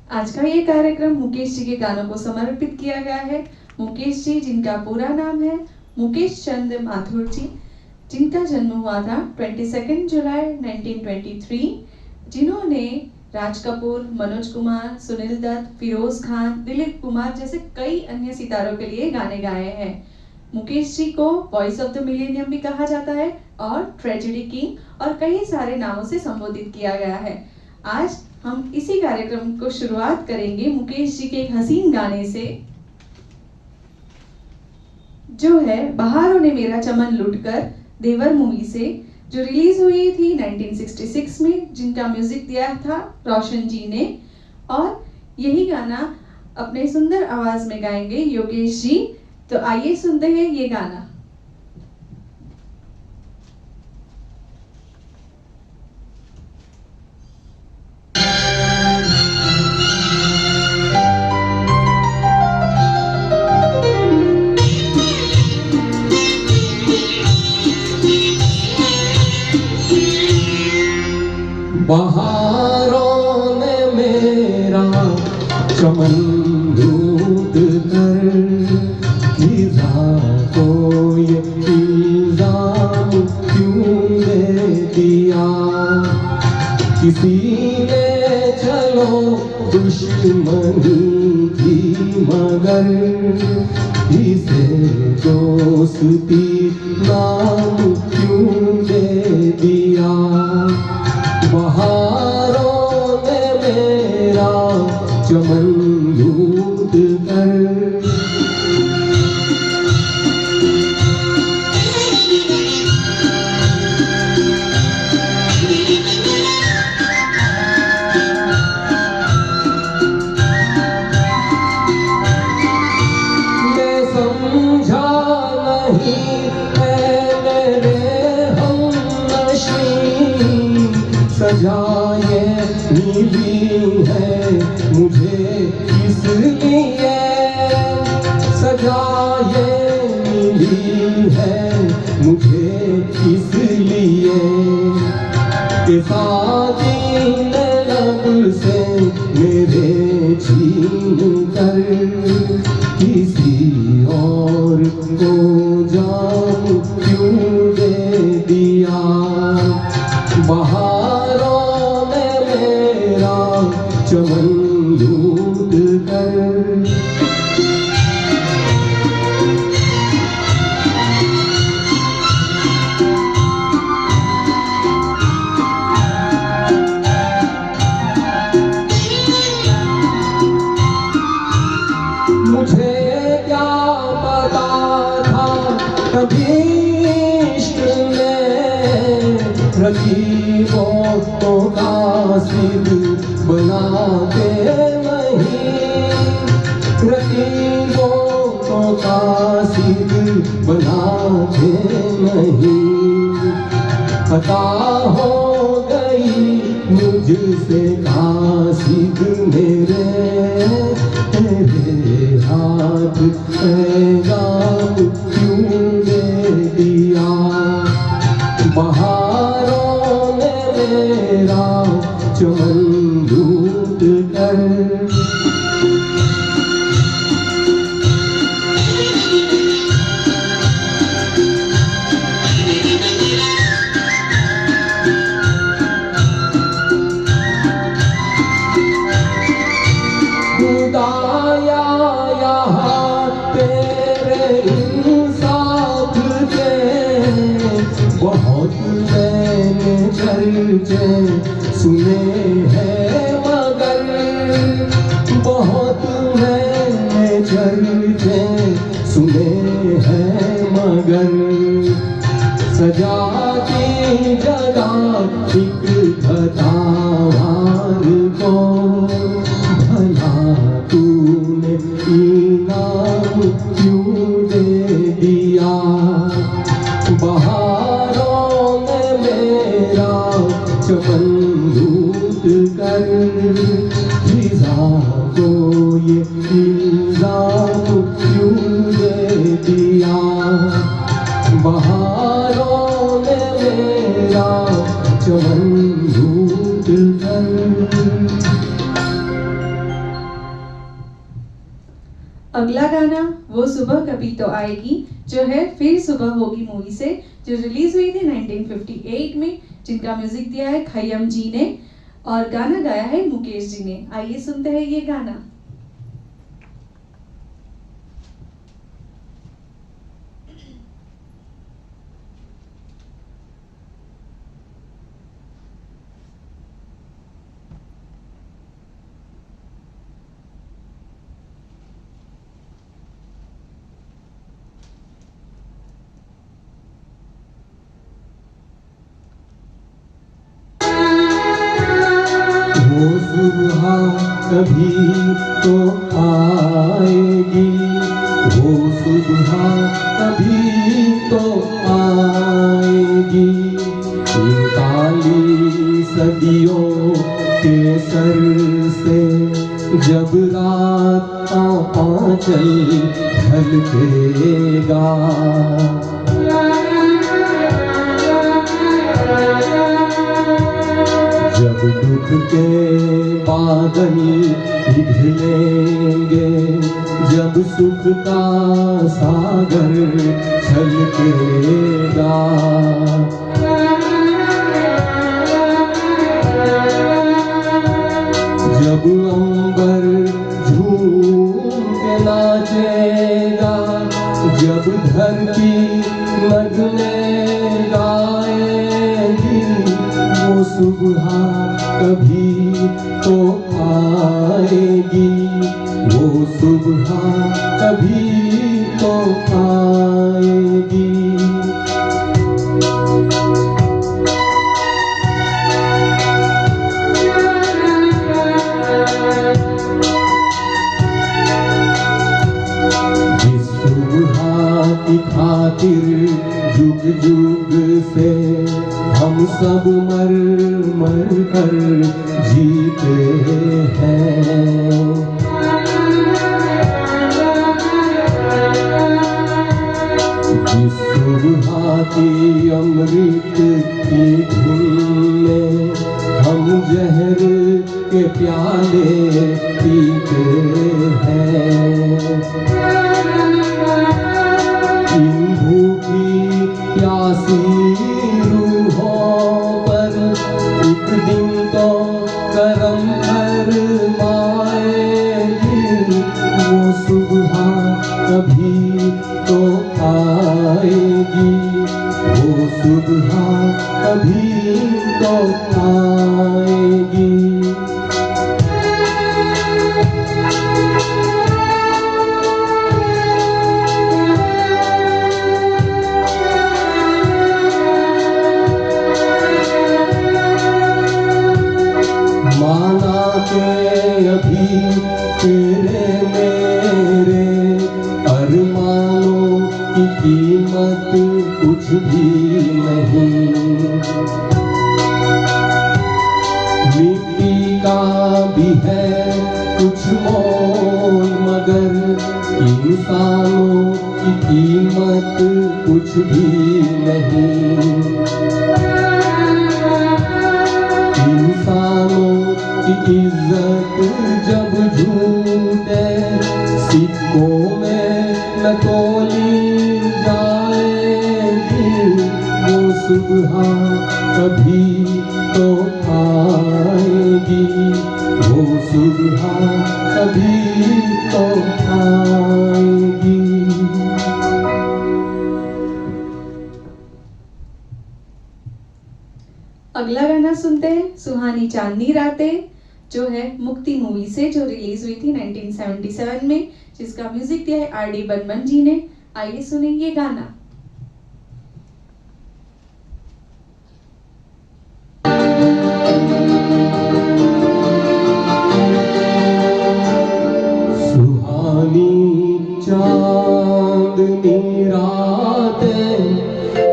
आज का ये कार्यक्रम मुकेश जी के गानों को समर्पित किया गया है। मुकेश जी, जिनका पूरा नाम है मुकेश चंद माथुर जी, जिनका जन्म हुआ था 22 जुलाई 1923, जिन्होंने राज कपूर, मनोज कुमार, सुनील दत्त, फिरोज खान, दिलीप कुमार जैसे कई अन्य सितारों के लिए गाने गाए हैं। मुकेश जी को वॉइस ऑफ द मिलेनियम भी कहा जाता है और ट्रेजेडी किंग और कई सारे नामों से संबोधित किया गया है। आज हम इसी कार्यक्रम को शुरुआत करेंगे मुकेश जी के एक हसीन गाने से, जो है बहारों ने मेरा चमन लूटकर, देवर मूवी से, जो रिलीज हुई थी 1966 में, जिनका म्यूजिक दिया था रोशन जी ने। और यही गाना अपने सुंदर आवाज में गाएंगे योगेश जी। तो आइए सुनते हैं ये गाना। बहारों ने मेरा चमन लूट कर खिजा को ये इल्जाम क्यों दे दिया। किसी ने चलो दुश्मनी थी मगर इसे दोस्ती नाम क्यों दे दिया। बहारों ने मेरा चमन लूट कर मैं समझा नहीं है मेरे हमनशी, सजा ये मिली है मुझे इसलिए, सजा ये मिली है मुझे इसलिए कि साथी ने लब से मेरे छीन कर किसी और को जाम क्यों दे दिया। बहारों में मेरा चमन लूट कर मुझे क्या पता था कभी इश्क में रकीबों को कासिद बनाते नहीं, रकीबों को कासिद बनाते नहीं। खता हो गई मुझसे कासिद तेरे हाथ पैगाम क्यों दे दिया। बहारों ने मेरा चमन लूट कर खुदाया यहाँ तेरे इंसाफ के बहुत मैंने चर्चे सुने हैं मगर, बहुत मैंने चर्चे सुने हैं मगर, सजा की जगह एक खतावार को भला तूने इनाम क्यों दे दिया। बहारों ने मेरा चमन लूट कर खिजा को ये इल्जाम क्यों दे दिया। बहारों ने मेरा चमन लूट कर अगला गाना वो सुबह कभी तो आएगी जो है फिर सुबह होगी मूवी से, जो रिलीज हुई थी 1958 में, जिनका म्यूजिक दिया है खय्यम जी ने और गाना गाया है मुकेश जी ने। आइए सुनते हैं ये गाना। वो सुबह कभी तो आएगी, वो सुबह कभी तो आएगी, इन काली सदियों के सर से जब रात का आंचल ढलकेगा। जब दुख के बादल पिघलेंगे, जब सुख का सागर छलकेगा। जब अंबर झूम के नाचेगा, जब धरती नगमे गाएगी, वो सुबह कभी तो आएगी, वो सुबह कभी तो आएगी। जिस सुबह की खातिर जुग जुग से हम सब मर मर कर जीते हैं। जिस सुबह की अमृत की धुन में हम जहर के प्याले पीते हैं। इन भूखी प्यासी रूहों पर एक दिन तो करम फरमाएगी, वो सुबह कभी तो आएगी, वो सुबह कभी तो आएगी। माना के अभी तेरे मेरे अरमानों की कीमत कुछ भी नहीं। मिट्टी का भी है कुछ मोल, मगर इंसानों की कीमत कुछ भी नहीं। इंसानों की इज्जत जब झूठे सिक्कों में न तोली जाएगी, वो सुबह कभी तो आएगी, वो सुबह कभी तो आएगी। अगला गाना सुनते हैं सुहानी चांदनी रातें, जो है मुक्ति मूवी से, जो रिलीज हुई थी 1977 में, जिसका म्यूजिक दिया है आर.डी. बर्मन जी ने। आइए सुनें ये गाना। सुहानी चांदनी रातें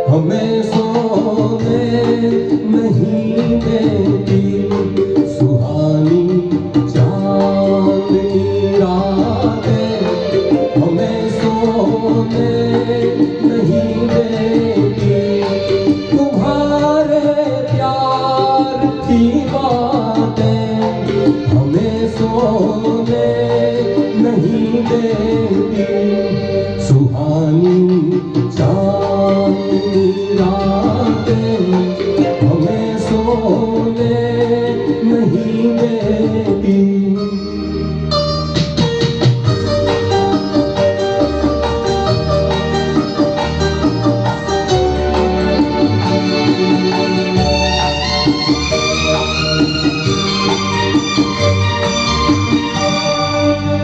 हमें सोने नहीं देती, सुहानी चांदनी रातें हमें सोने नहीं देती। तुम्हारे प्यार की बातें हमें सोने नहीं देती। सोने नहीं देती।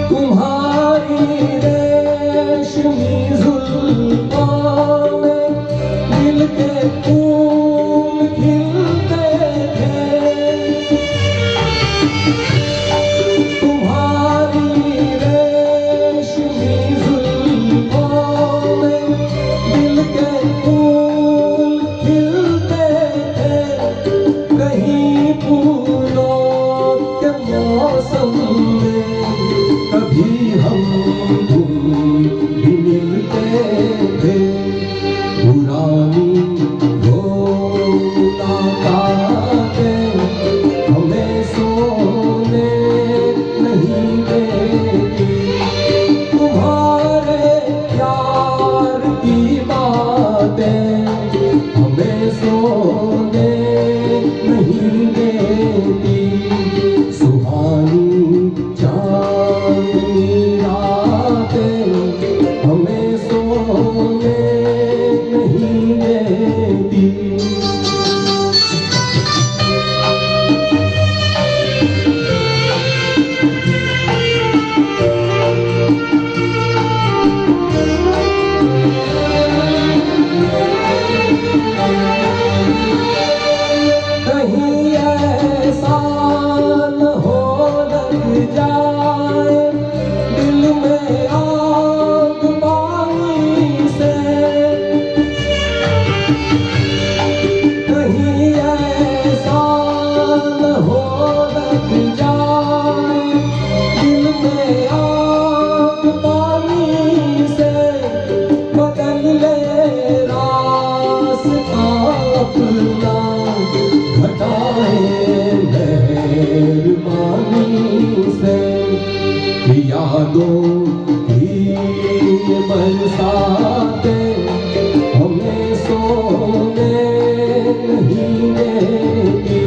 तुम्हारी रेशमी जुल्फों में दिल के फूल खिलते थे। तुम्हारी रेशमी जुल्फों में दिल के फूल खिलते थे। कहीं फूलों के मौसम में कभी हम तुम भी मिलते थे। पुरानी वो मुलाकातें हमें सोने नहीं देती। तुम्हारे प्यार की बातें हमें सोने नहीं देती। सुहानी चांदनी रातें हमें सोने नहीं देती। कहीं ऐसा न हो लग जाए दिल में आग पानी से। कहीं ऐसा न हो लग जाए दिल में आग पानी से। बदल ले रास्ता अपना घटाए मेहरबानी से। यादों की बरसातें हमें सोने नहीं देती।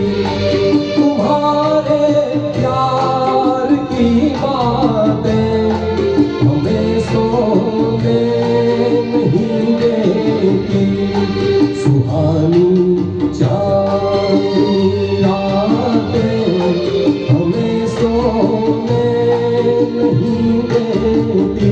तुम्हारे प्यार की बातें हमें सोने नहीं देती। सुहानी चांदनी रातें हमें सोने नहीं देती।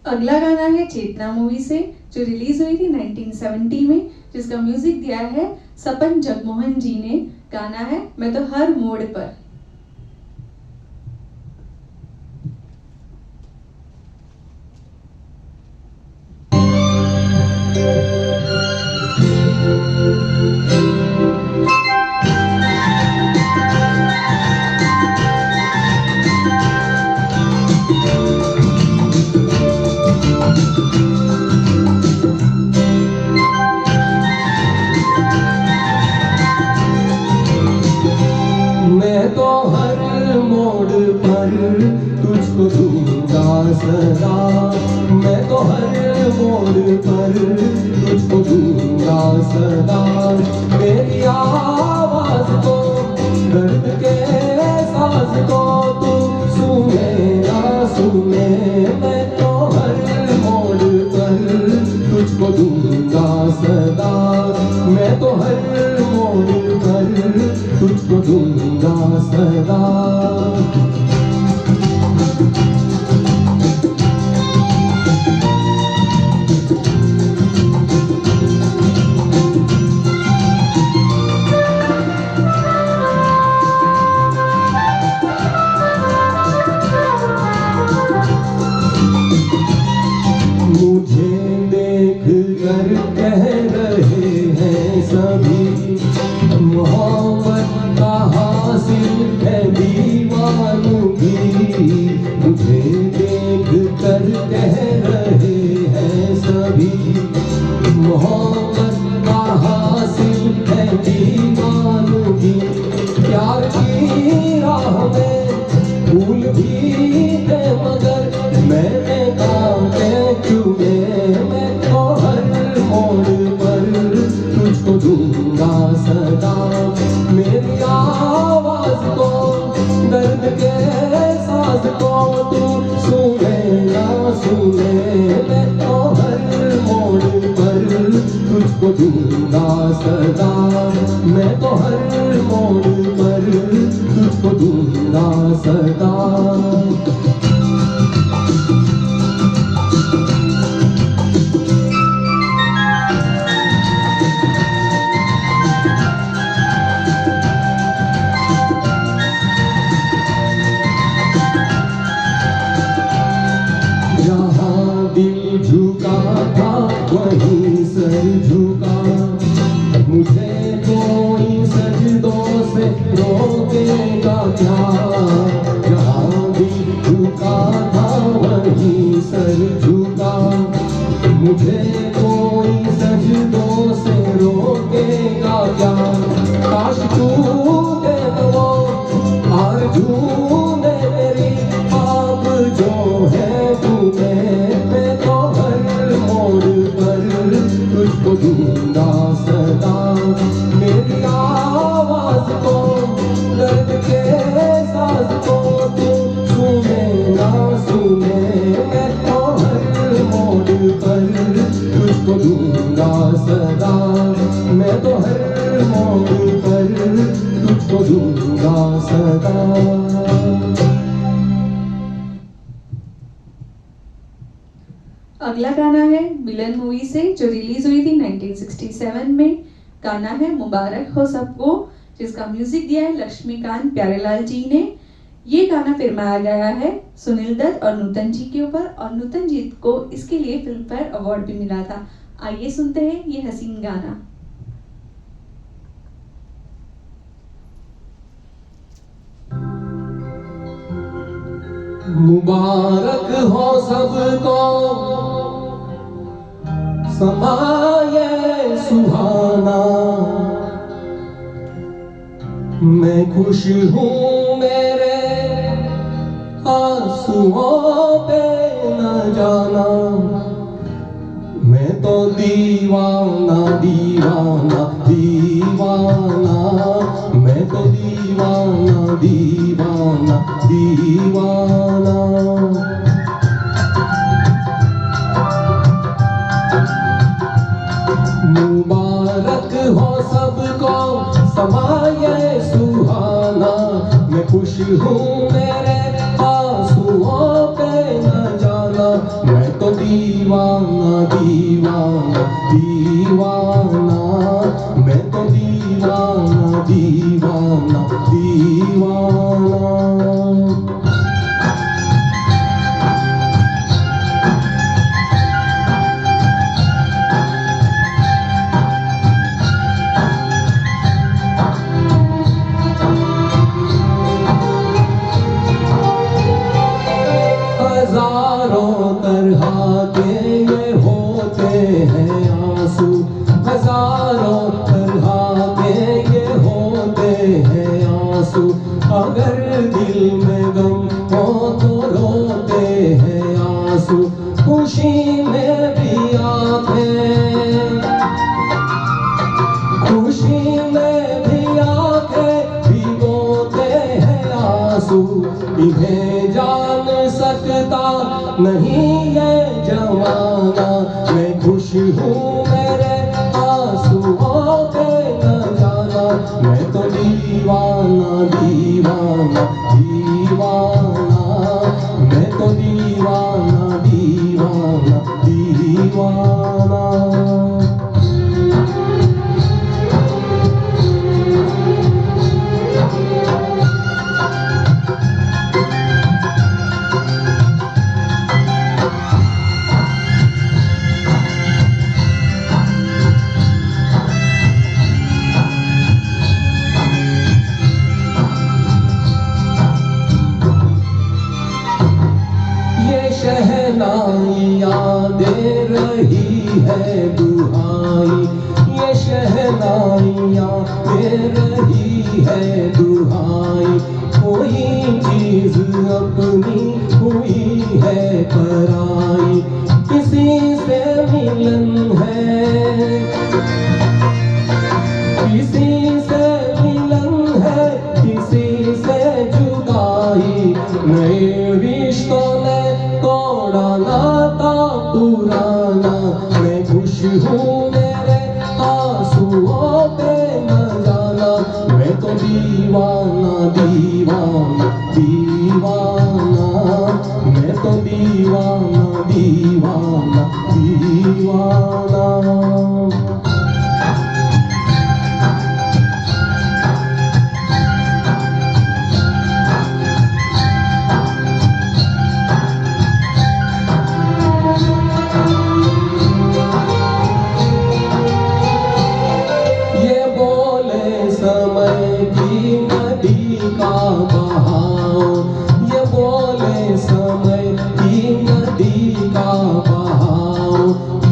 अगला गाना है चेतना मूवी से, जो रिलीज हुई थी 1970 में, जिसका म्यूजिक दिया है सपन जगमोहन जी ने। गाना है मैं तो हर मोड़ पर। मैं तो हर मोड़ पर तुझको दूंगा सदा। मैं तो हर मोड़ पर तुझको दूंगा सदा। मेरी आवाज को दर्द के साज को तू सुने ना सुने। मैं तो हर मोड़ पर तुझको दूंगा सदा। मैं तो हर मोड़ पर तुझको दूंगा सदा। मुझे देख कर कह रहे हैं सभी मोहब्बत का हासिल है दीवानगी। मुझे देख कर कह रहे हैं सभी मोहब्बत का हासिल है दीवानगी। प्यार की राह में फूल भी थे मगर मैंने कांटे चुमे। मैं तो हर मोड़ पर तुझको दूंगा सदा। मेरी आवाज को दर्द के साज को तू सुने ना सुने। मैं तो हर मोड़ पर तुझको दूंगा सदा। मैं तो हर मोड़ पर तुझको दूंगा सदा। जहाँ दिल झुका था वहीं सर झुका। मुझे कोई सजदों से रोकेगा क्या। जहाँ दिल झुका था वहीं सर झुका। मुझे कोई सजदों से रोकेगा क्या। काश टूटे वो आरज़ू में मेरी आप जो है तुम्हें। मैं तो हर मोड़ पर तुझको दूंगा सदा। मेरी आवाज को दर्द के साज को तू सुने ना सुने। मैं तो हर मोड़ पर तुझको दूंगा सदा। मैं तो हर मोड़ पर तुझको दूंगा सदा। अगला गाना है मिलन मूवी से जो रिलीज हुई थी 1967 में। गाना है मुबारक हो सबको जिसका म्यूजिक दिया है लक्ष्मीकांत प्यारेलाल जी ने। ये गाना फिल्माया गया है सुनील दत्त और नूतन जी के ऊपर और नूतन जी को इसके लिए फिल्म फेयर अवार्ड भी मिला था। आइए सुनते हैं ये हसीन गाना। मुबारक हो सबको समाये सुहाना। मैं खुश हूँ मेरे आंसुओं पे न जाना। मैं तो दीवाना दीवाना दीवाना। मैं तो दीवाना दीवाना दीवाना। मुबारक हो सबको समाये सुहाना। मैं खुश हूँ मेरे आंसुओं पे न जाना। मैं तो दीवाना दीवाना दीवाना। मैं तो दीवाना दीवाना दीवाना। हजारों तरह के ये होते हैं आंसू। हजारों तरह के ये होते हैं आंसू। अगर दिल में गम हो तो रोते हैं आंसू। खुशी में भी आंखें खुशी में भी आंखें भिगोते हैं आंसू। इन्हें जान सकता नहीं ये जमाना। मैं खुश हूँ मेरे आंसुओं पे न जाना। मैं तो दीवाना दीवाना दीवाना। मैं तो दीवाना दीवाना दीवाना। शहनाइयाँ दे रही है दुहाई, ये शहनाइयाँ दे रही है दुहाई। कोई चीज अपनी हुई है पराई, किसी से मिलन है, किसी से मिलन है, किसी से जुदाई। नए रिश्तों ने तोड़ा नाता पुराना, मैं खुश हूँ मेरे आंसुओं पे न जाना। मैं तो दीवाना दीवाना दीवाना, मैं तो दीवाना दीवाना दीवाना। समय की नदी का बहाव, ये बोले समय की नदी का बहाव।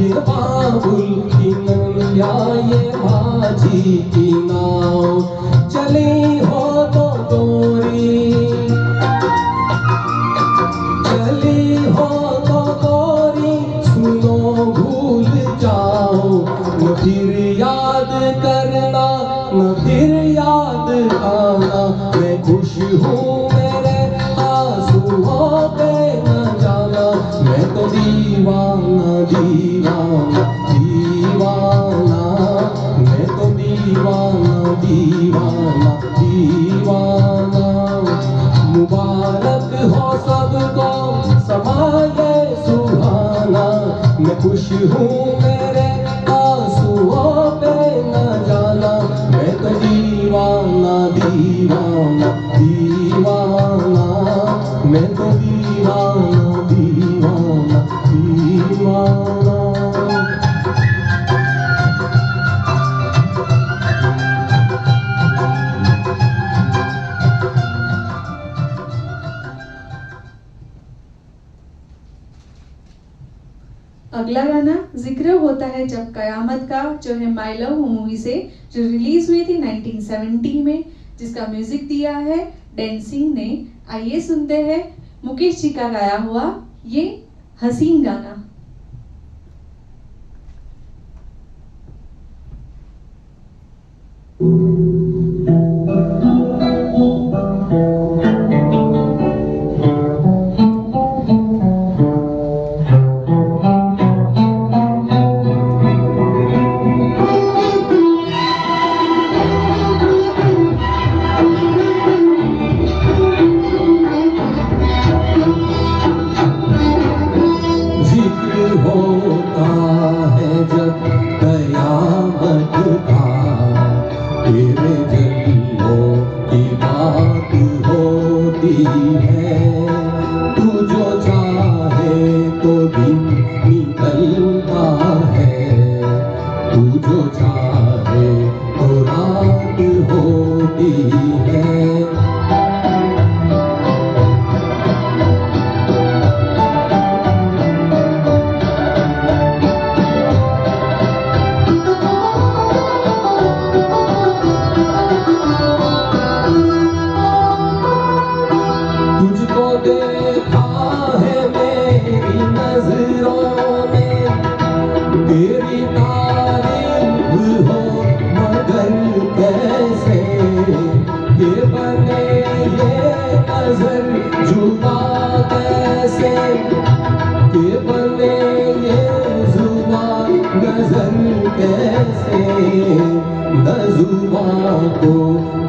ये बाबुल की नैया ये माझी की नाव, चली हो तो गोरी, चली हो तो गोरी, सुनो भूल जाओ। न फिर याद करना, न फिर याद आना। मैं खुश हूँ मेरे आंसुओं पे न जाना। मैं तो दीवाना दीवाना दीवाना, मैं तो दीवाना दीवाना दीवाना। मुबारक हो सबको समाये सुहाना। मैं खुश हूँ मेरे आंसुओं पे न जाना। मैं तो दीवाना दीवाना दीवाना, मैं तो दीवाना दीवाना दीवाना। अगला गाना जिक्र होता है जब कयामत का, जो है माय लव मूवी से, जो रिलीज हुई थी 1970 में, जिसका म्यूजिक दिया है डेंसिंग ने। आइए सुनते हैं मुकेश जी का गाया हुआ ये हसीन गाना।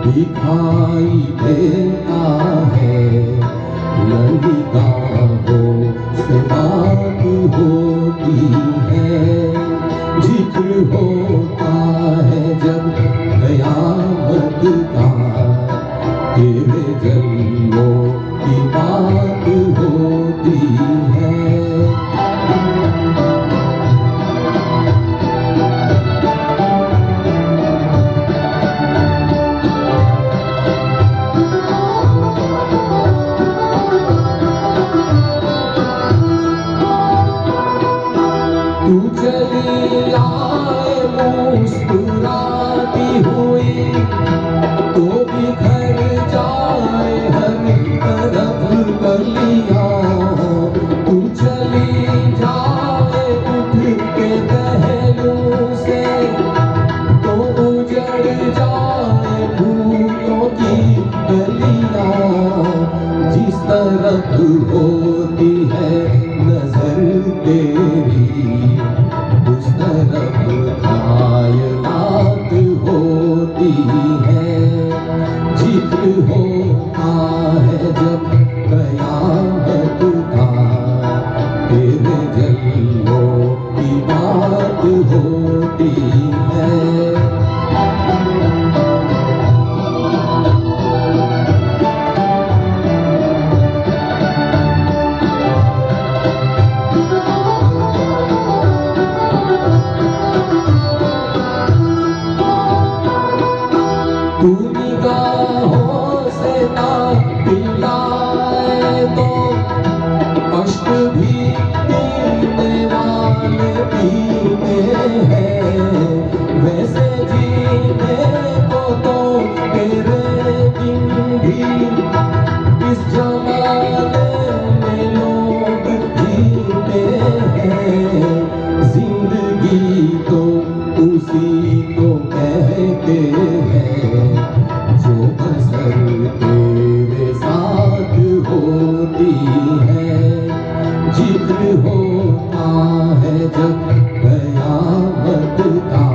दिखाई देता है, नंगी गाहों से बात होती है। जिक्र होता है जब कयामत का, तेरे जन्मों की बात होती है। तू चली आए मुस्कुराती हुई, तो बिखर जाए हर तरफ कलियां। तू चली जाए उठ के पहलू से, तो उजड़ जाए फूलों की गलियां। जिस तरफ होती है नजर तेरी, उस तरफ कायनात होती है। जिक्र होता है जब कयामत का, तेरे जल्लों की बात होती है। तू निगाहों से ना पिलाए तो अश्क भी पीने वाले पीने हैं। वैसे जीने को तो तेरे बिन भी इस जमाने में लोग जीते हैं। जिंदगी तो उसी को कहते हैं जो बसर तेरे साथ होती है। जिक्र होता है जब कयामत का,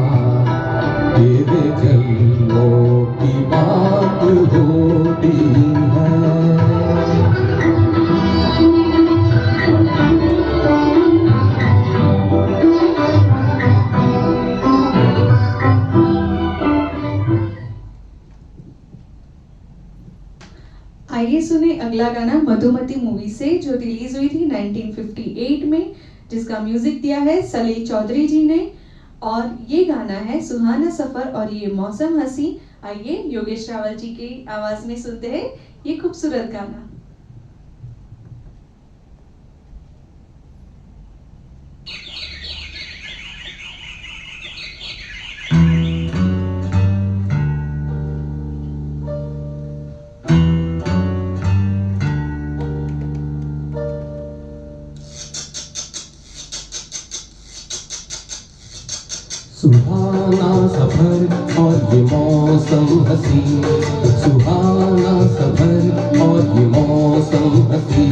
तेरे जल्लों की बात होती है। आइए सुने अगला गाना मधुमती मूवी से, जो रिलीज हुई थी 1958 में, जिसका म्यूजिक दिया है सलील चौधरी जी ने। और ये गाना है सुहाना सफर और ये मौसम हसी। आइए योगेश रावल जी की आवाज में सुनते हैं ये खूबसूरत गाना। सुहाना सफर और ये मौसम हसी, सुहाना सफर और ये मौसम हसी।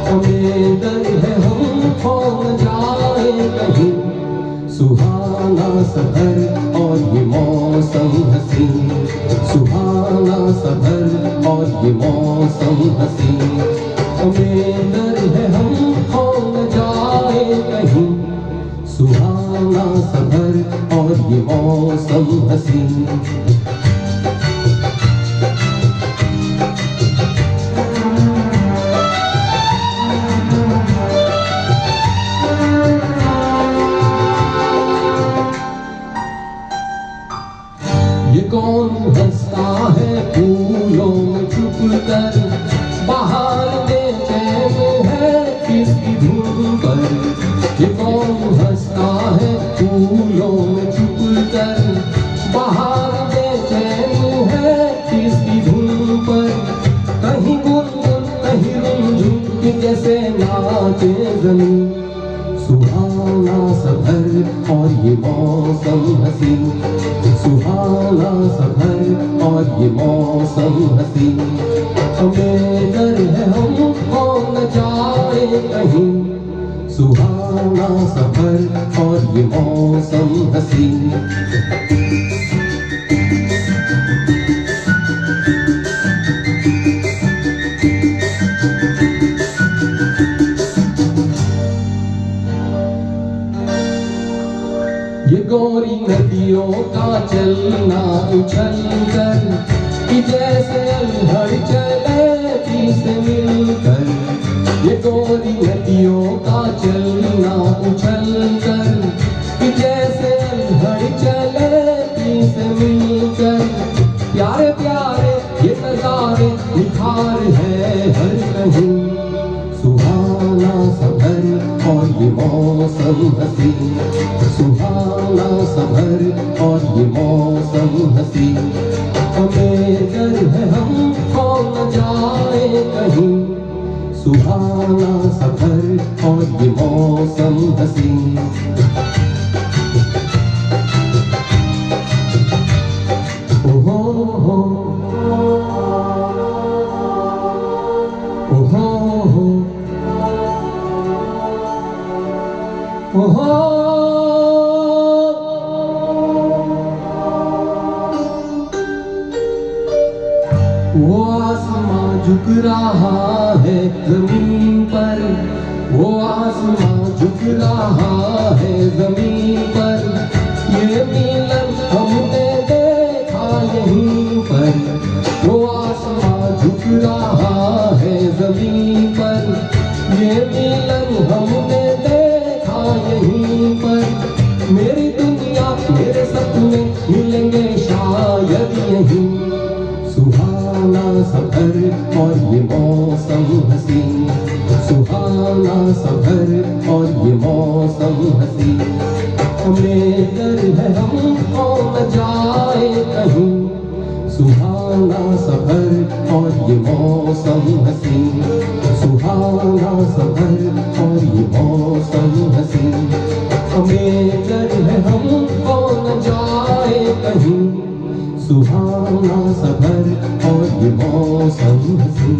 हमें डर है हम खो न जाए कहीं, सुहाना सफर और ये मौसम हसी। सुहाना सफर और ये मौसम हसी। हमें डर है हम खो न जाए कहीं, सुहाना सफर और ये मौसम हसी। ये कौन हंसता है फूलों में छुप कर, बाहर में चैन है किसकी धुन पर। ये कौन हंसता है फूलों में छुप कर, बाहर में चैन है किसकी धुन पर। कहीं गुनगुन कहीं रुनझुन के जैसे नाचे ज़मीं, सुहाना सफर और ये मौसम हसी। सुहाना सफर और ये मौसम हसी। हमें डर है हम खो न जाए कहीं, सुहाना सफर और ये मौसम हसी। ये गोरी नदियों का चलना उछल कर, कि जैसे अल्हड़ चले तीस मिलकर। ये गोरी नदियों का चलना उछल कर, कि जैसे अल्हड़ चले तीस मिलकर। प्यारे प्यारे ये नजारे निखार है हर कहीं, सुहाना सफर और ये मौसम हसी, सुहाना सफर और ये मौसम हसी। हमें डर है हम कौन न जाए कहीं, सुहाना सफर और ये मौसम हसी। ओहो हो, ओहो हो, ओहो। वो आसमां झुक रहा है जमीन पर, वो आसमां झुक रहा है जमीन पर। ये मिलन हमने देखा यहीं पर, वो आसमां झुक रहा है जमीन पर। ये मिलन हमने देखा यहीं पर। मेरी दुनिया मेरे सपने मिलेंगे शायद यहीं, सुहाना सफर और ये मौसम हसी, सुहाना सफर और ये मौसम हसी। हमें डर है हम कौन न जाए कहीं, सुहाना सफर और ये मौसम हसी, सुहाना सफर और ये मौसम हसी। हमें डर है हम कौन न जाए कहीं, सुहाना सफर और ये मौसम हसी।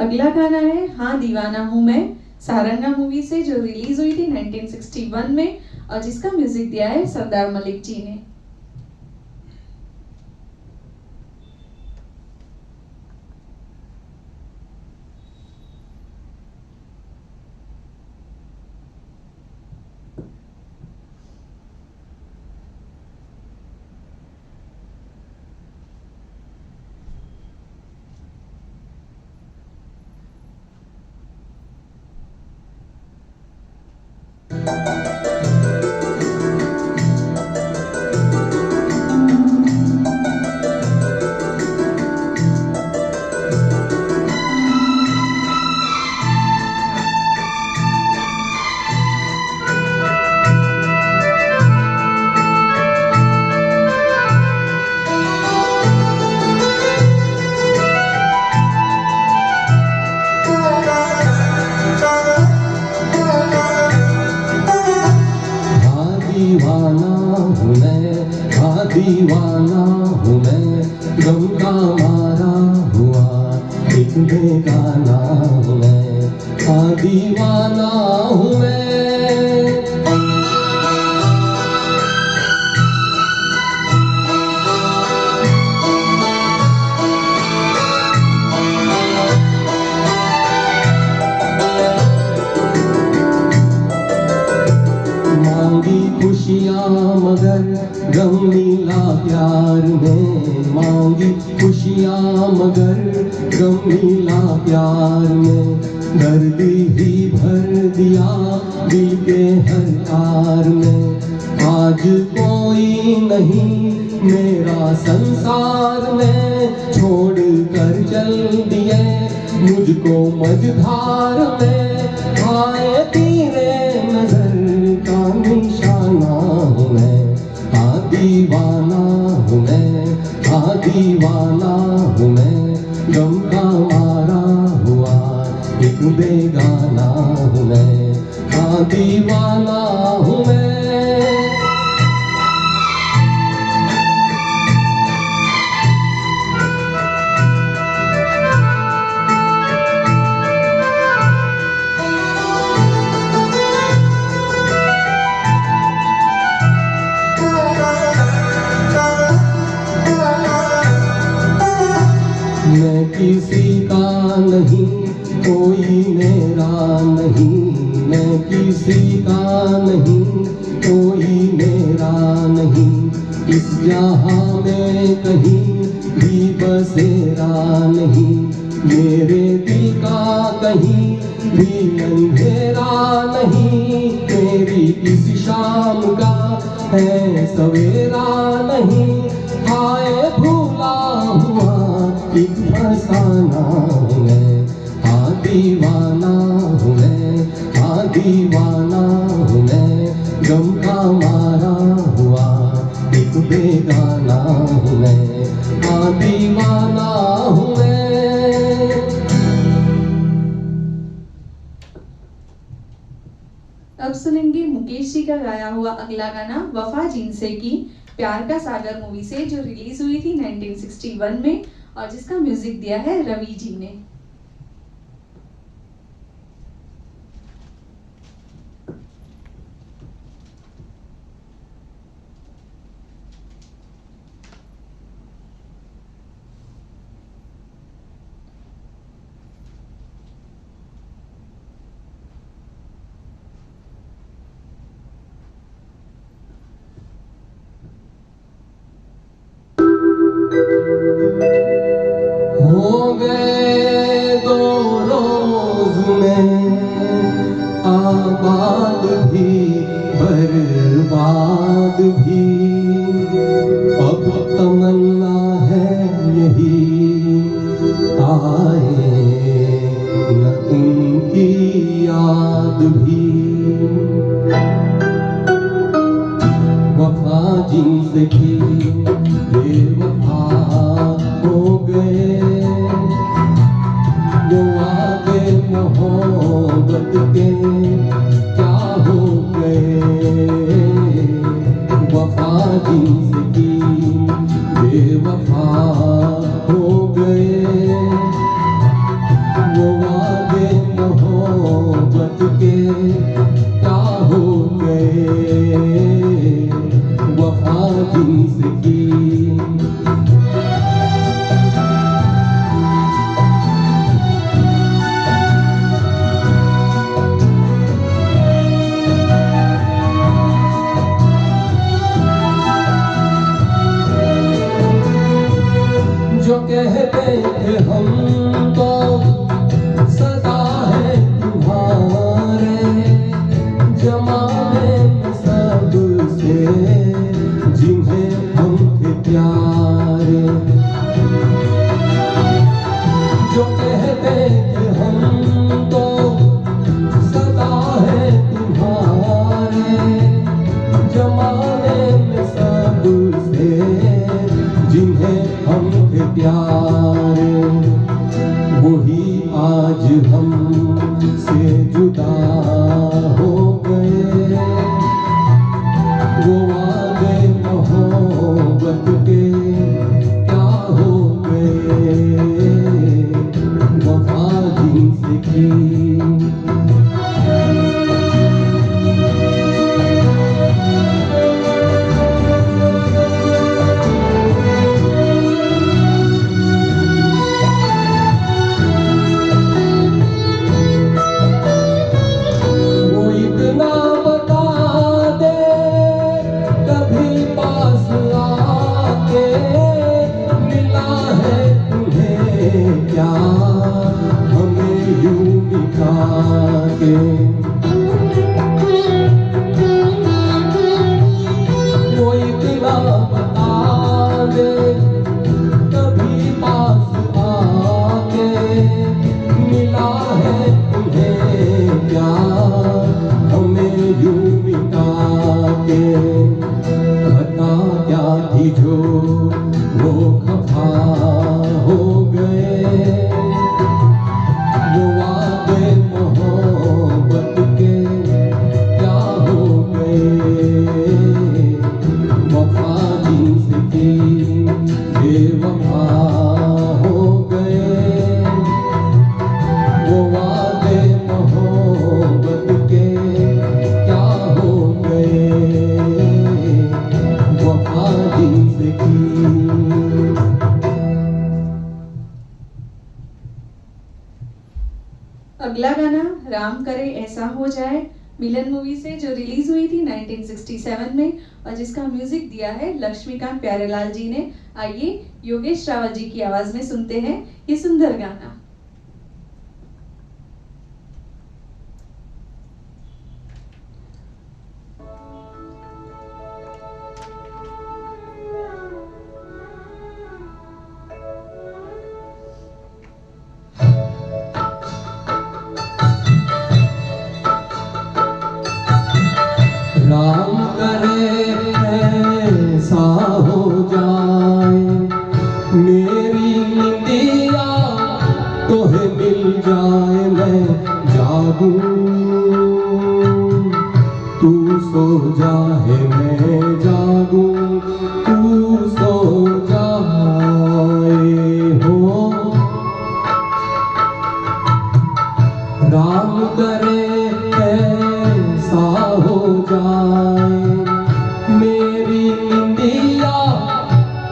अगला गाना है हाँ दीवाना हूँ मैं, सारंगा मूवी से, जो रिलीज हुई थी 1961 में और जिसका म्यूजिक दिया है सरदार मलिक जी ने। दीवाना हूँ मैं, गम का मारा हुआ एक बेगाना हूँ मैं, हाँ दीवाना हूँ मैं। मांगी खुशियाँ मगर गम मिला प्यार में, मांगी खुशियाँ मगर गम मिला प्यार में। दर्द ही भर दिया दिल के हर तार में, आज कोई नहीं मेरा संसार में। छोड़ कर चल दिए मुझको मझधार में, आए तेरे नजर का निशाना हूँ मैं, हाँ दीवाना हूँ मैं, हाँ दीवाना हूँ मैं। गम का मारा हुआ एक बेगाना हूँ मैं, हाँ दीवाना हूँ मैं। मैं किसी का नहीं कोई मेरा नहीं, मैं किसी का नहीं कोई मेरा नहीं। इस जहां में कहीं भी बसेरा नहीं, मेरे दिल का कहीं भी अंधेरा नहीं। मेरी इस शाम का है सवेरा नहीं, हाय भूला हुआ एक फसाना हूँ मैं, हाँ दीवाना हूँ मैं, हाँ दीवाना हूँ मैं, गम का मारा हुआ एक बेगाना हूँ मैं, हाँ दीवाना हूँ मैं। अब सुनेंगे मुकेश जी का गाया हुआ अगला गाना वफा जिनसे की, प्यार का सागर मूवी से, जो रिलीज हुई थी 1961 में और जिसका म्यूजिक दिया है रवि जी ने। हो गए 2 रोज में आबाद भी बर्बाद भी, अब तमन्ना है यही आए न उनकी याद भी। वफा जिनसे की बेवफा हो गए, वो वादे मोहब्बत के क्या हो गए। वफा जिनसे की बेवफा हो गए, वो वादे मोहब्बत के क्या हो गए। वफा जिनसे की जो कहते थे हम तो सदा है तुम्हारे, जमाने में सबसे जिन्हें हम थे प्यारे। जो कहते थे हम तो सदा है तुम्हारे, जमाने में सबसे जिन्हें हम थे प्यारे, वही आज हम से जुदा हो गए। वो वादे मोहब्बत के क्या हो गए। वफा जिनसे की क्या हमें यूं मिटा के। वो इतना बता दे कभी पास आके, मिला है तुम्हें क्या हमें यूं मिटा के। खता क्या थी जो वो खफा हो गए। वो वादे मोहब्बत के क्या हो गए। वफा जिनसे की बेवफा हो गए। वो वादे मोहब्बत के क्या हो गए। वफा जिनसे की। अगला गाना राम करे ऐसा हो जाए, मिलन मूवी से, जो रिलीज हुई थी 1967 में और जिसका म्यूजिक दिया है लक्ष्मीकांत प्यारेलाल जी ने। आइए योगेश रावल जी की आवाज में सुनते हैं ये सुंदर गाना।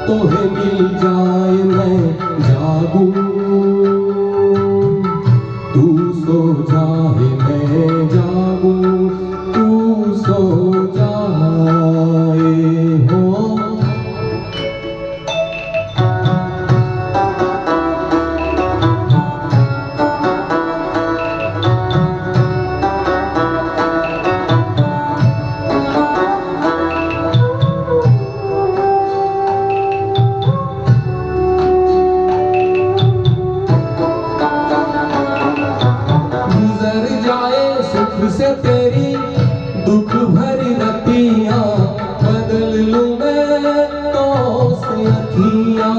तोहे मिल जाए मैं जागूं, तू सो जाए मैं जागूं, तू सो जाए हो। गुजर जाए सुख से तेरी दुख भरी रतियां, बदल लूं मैं तो से अखियां।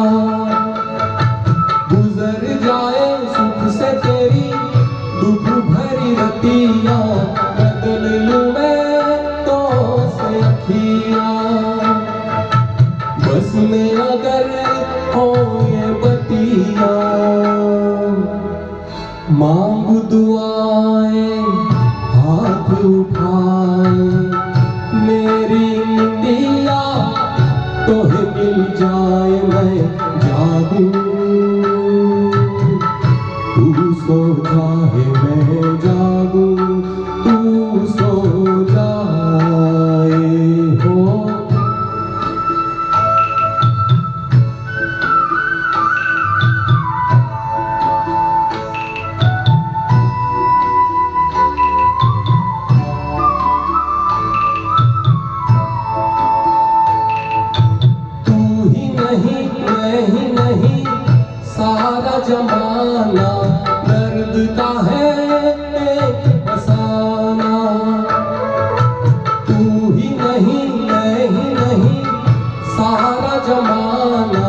गुजर जाए सुख से तेरी दुख भरी रतियां, बदल लूं मैं तो से अखियां। बस में अगर हो ये बतिया, मांगू दुआएं हाथ उठाए, मेरी निंदिया तोहे मिल जाए मैं जागूं, तू सो जाए मैं जागूं, तू सो जाए हो। सारा जमाना दर्द का है एक फसाना, तू ही नहीं मैं ही नहीं, सारा जमाना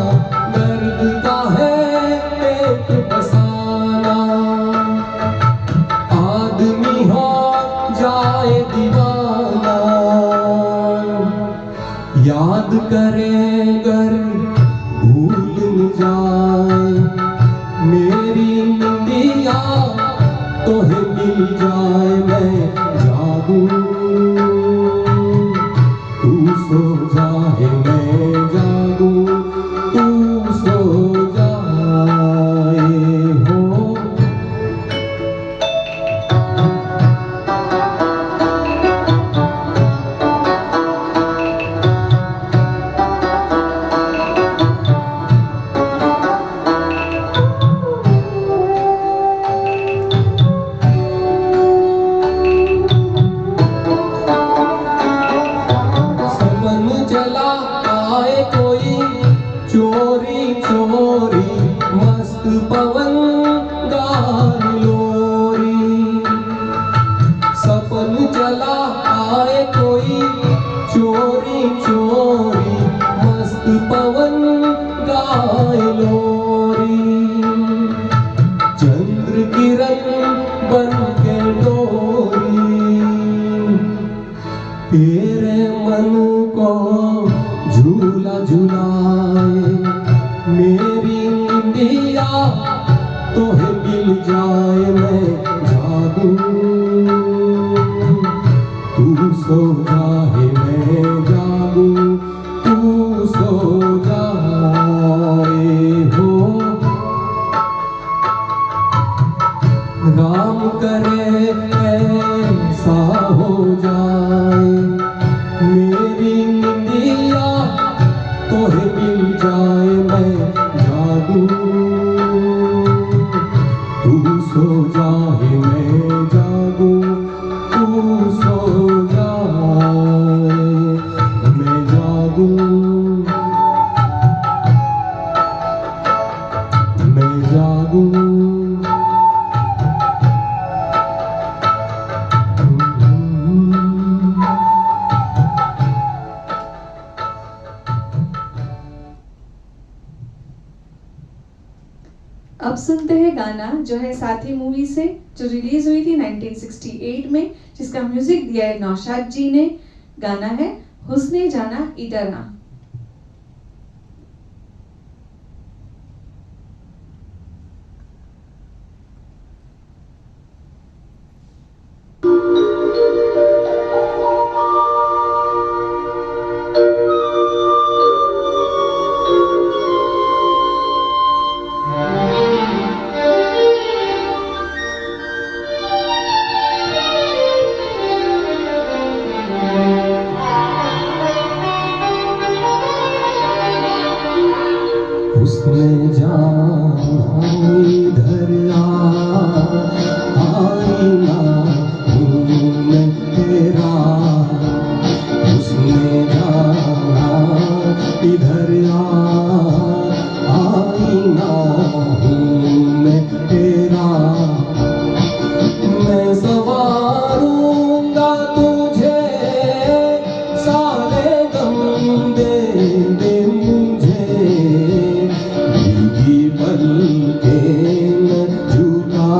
दर्द का है एक फसाना। आदमी हो जाए दीवाना, याद करे गर भूल न जाए, मेरी निंदिया तोहे मिल जाए मैं जागूं, तू सो जाए मैं जागूं, तू सो जाए हो। चला आए कोई चोरी चोरी, मस्त पवन गार लोरी। सपन चला आए कोई चोरी चोरी, मस्त पवन गाय लोरी। चंद्र किरण बन के डोरी, तेरे मन को झूला झुलाए, मेरी निंदिया तोहे मिल जाए मैं जागूं, तू सो जाए मैं जागूं, तू सो जाए हो। राम करे ऐसा हो जाए, मेरी निंदिया तोहे मिल जाए मैं जागूं, तू सो जाए मैं जागूं, तू सो जाए मैं जागूं, मैं जागूं। अब सुनते हैं गाना जो है साथी मूवी से, जो रिलीज हुई थी 1968 में, जिसका म्यूजिक दिया है नौशाद जी ने। गाना है हुस्ने जाना इधर आ। उसने जाना इधर आईना हूँ मैं तेरा, उसने जाना इधर आईना हूँ मैं तेरा। मैं संवारूंगा तुझे, सारे गम दे दे मुझे, भीगी पलकें न झुका,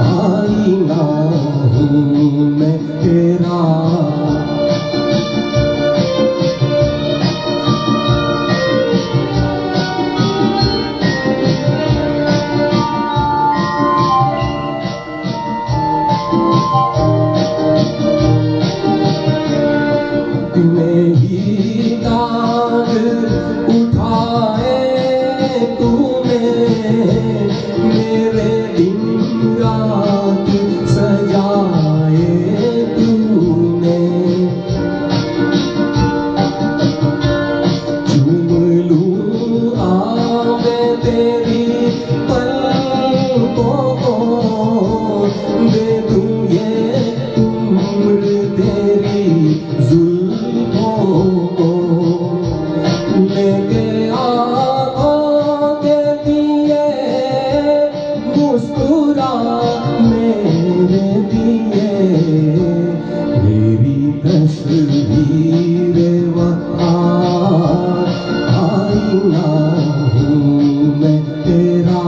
आईना हूँ मैं तेरा। में ही दाग उठाए तूने, मेरे दिन रात सजाए तूने। चूम लूं मैं तेरी पलकों को, दे दूं ये उम्र तेरी जुल्फों को, लेके आँखों के दिए मुस्कुरा मेरे दिए, मेरी तस्वीर वफा, आईना हूँ मैं तेरा।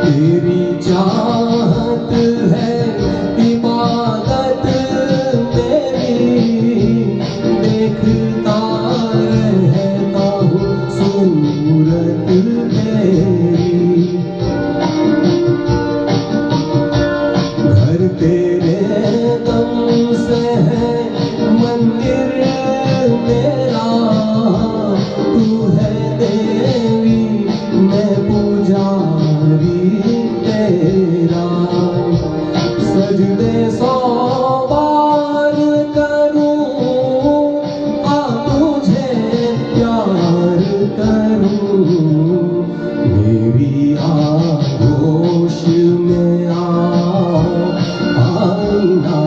तेरी चाहत है इबादत मेरी, देखता रहता हूँ सूरत तेरी। घर तेरे दम से है मंदिर मेरा, तू है देवी मैं पुजारी तेरा। सजदे 100 बार करूं, आ तुझे प्यार करूं, मेरी आगोश में आईना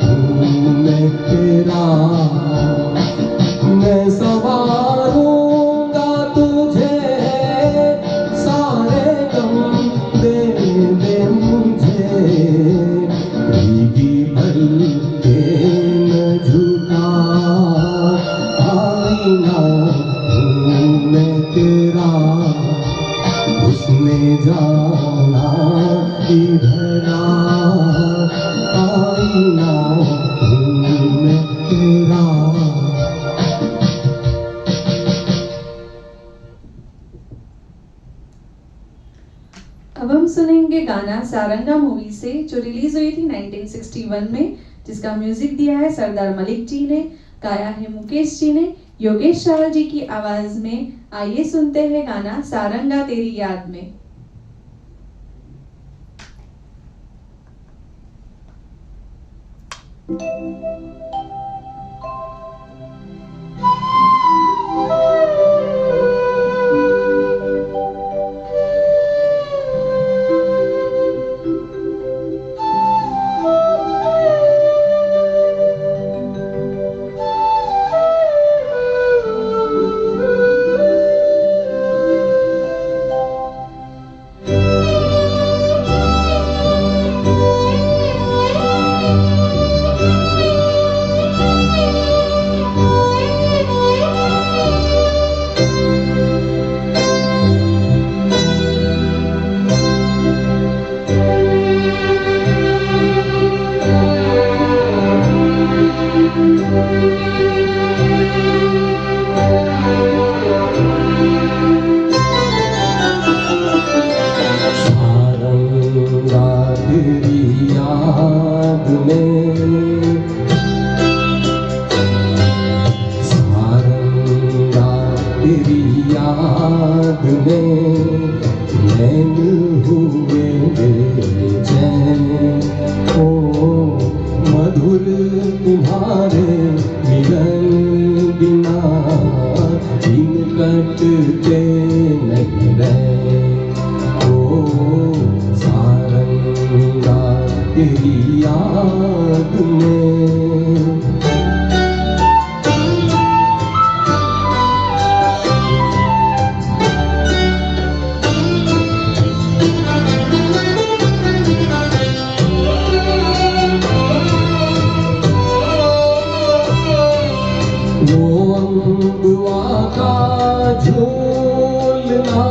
हूँ मैं तेरा। मैं संवारूंगा तुझे, सारे गम दे दे मुझे, भीगी पलकें न झुका, आईना हूँ मैं तेरा। उसने जाना इधर आईना हूँ मैं तेरा। अब हम सुनेंगे गाना सारंगा मूवी से, जो रिलीज हुई थी 1961 में, जिसका म्यूजिक दिया है सरदार मलिक जी ने, गाया है मुकेश जी ने, योगेश चावल जी की आवाज में। आइए सुनते हैं गाना सारंगा तेरी याद में। तेरी याद में नैन हुए बेचैन। ओ मधुर तुम्हारे मिलन बिना दिन कटते नहीं रहे। ओ सारंगा तेरी याद में। वो अम्बुआ का झूलना,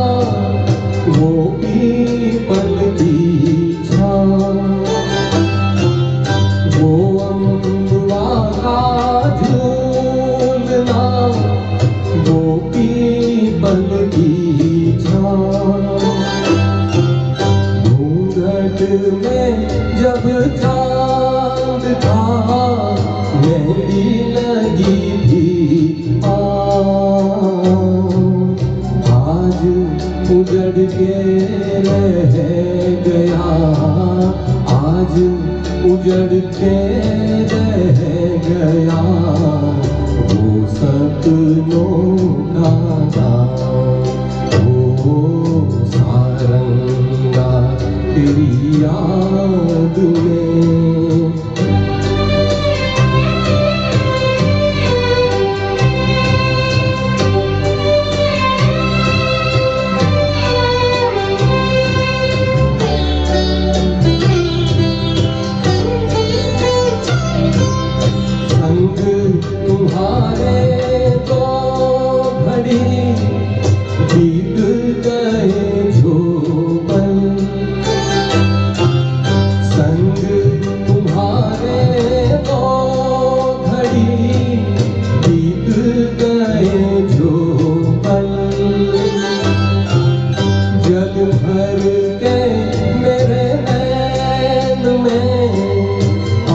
वो पीपल की छाँव। वो अम्बुआ का झूलना, वो पीपल की छाँव। घूंघट में जब चाँद था, मेहंदी लगी थी आज उजड़ के रह गया। आज उजड़ के रह गया वो सपनों का गाँव। ओ सारंगा तेरी याद में। तुम्हारे तो घड़ी बीत गए जो पल। संग तुम्हारे तो घड़ी बीत गए जो पल। जग भर के मेरे नैन में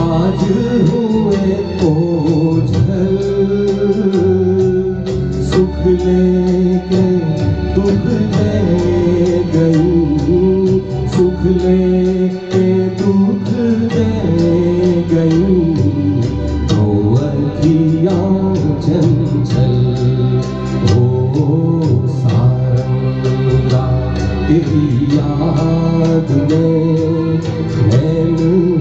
आज हुए ओझल। सुख लेके दुख ले गई, सुख लेके दुख ले गई दो अखियाँ चंचल। ओ सारंगा तेरी याद में नैन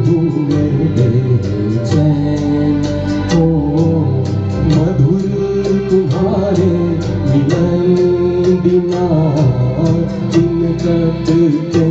हुए बेचैन। ओ मधुर तुम्हारे मिलन बिना दिन कटते